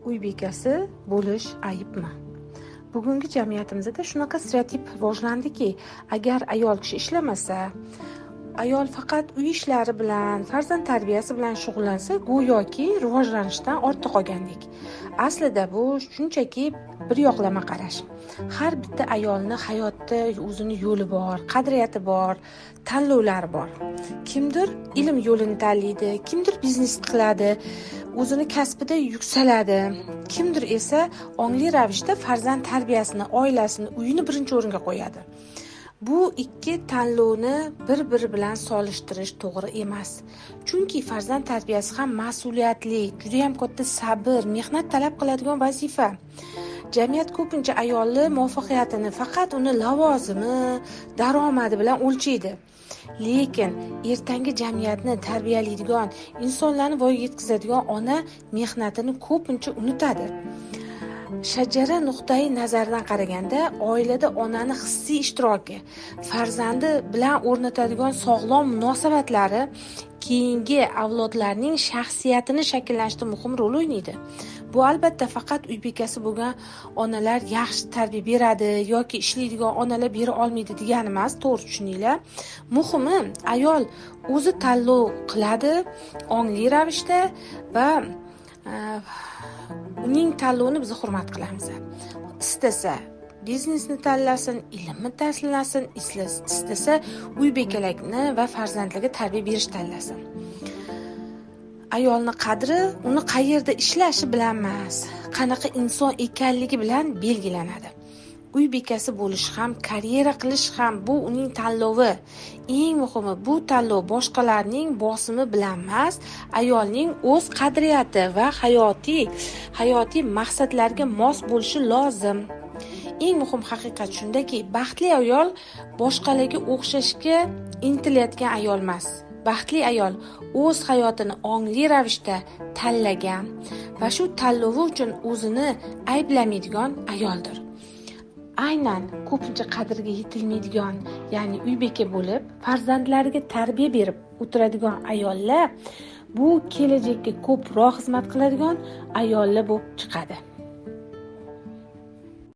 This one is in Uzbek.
Uy bekasi bo'lish aybmi? Bugungi jamiyatimizda shunaqa stereotip rivojlandiki, agar ayol kishi ishlamasa, ayol faqat uy ishlari bilan, farzand tarbiyasi bilan shug'ullansa, go'yoki rivojlanishdan ortda qolgandek. Aslida bu shunchaki bir yoqlama qarash. Har bitta ayolni hayotda o'zini yo'li bor, qadriyati bor, tanlovlari bor. Kimdir ilm yo'lini tanlaydi, kimdir biznes qiladi, o'zini kasbida yuksaladi, kimdir esa ongli ravishda farzand tarbiyasini, oilasini, uyini birinchi o'ringa qo'yadi. Bu ikki tanlovni bir-biri bilan solishtirish to'g'ri emas. Chunki farzand tarbiyasi ham mas'uliyatli, juda ham katta sabr, mehnat talab qiladigan vazifa. Jamiyat ko'pincha ayolni muvaffaqiyatini faqat uni lavozimi, daromadi bilan o'lchaydi. Lekin ertangi jamiyatni tarbiyalaydigan, insonlarni voyaga yetkazadigan ona mehnatini ko'pincha unutadi. Shajara nuqtai nazaridan qaraganda, oilada onani hissiy ishtiroki, farzandi bilan o'rnatadigan sog'lom munosabatlari keyingi avlodlarning shaxsiyatini shakllantirishda muhim rol o'ynaydi. Bu albatta faqat uy bekasi bo'lgan onalar yaxshi tarbiya beradi yoki ishlaydigan onalar bera olmaydi degani emas, to'g'ri tushuninglar. Muhimi, ayol o'zi tanlov qiladi ongli ravishda va uning tanlovini biz hurmat qilamiz. Istasa biznesni tanlasin, ilmni tanlasin, istasa uy bekalikni va farzandlarga tarbiya berish tanlasin. Ayolni qadri uni qayerda ishlashi bilan emas, qanaqa inson ekanligi bilan belgilanadi. Uy bekasi bo'lish ham, karyera qilish ham bu uning tanlovi. Eng muhimi, bu tanlov boshqalarning bosimi bilan emas, ayolning o'z qadriyati va hayotiy maqsadlarga mos bo'lishi lozim. Eng muhim haqiqat shundaki, baxtli ayol boshqalarga o'xshashga intilayotgan ayol emas. Baxtli ayol o'z hayotini ongli ravishda tanlagan va shu tanlovi uchun o'zini ayblamaydigan ayoldir. Aynan ko'pincha qadriga yetilmaydigan, ya'ni uy beka bo'lib, farzandlariga tarbiya berib o'tiradigan ayollar bu kelajakka ko'proq xizmat qiladigan ayollar bo'lib chiqadi.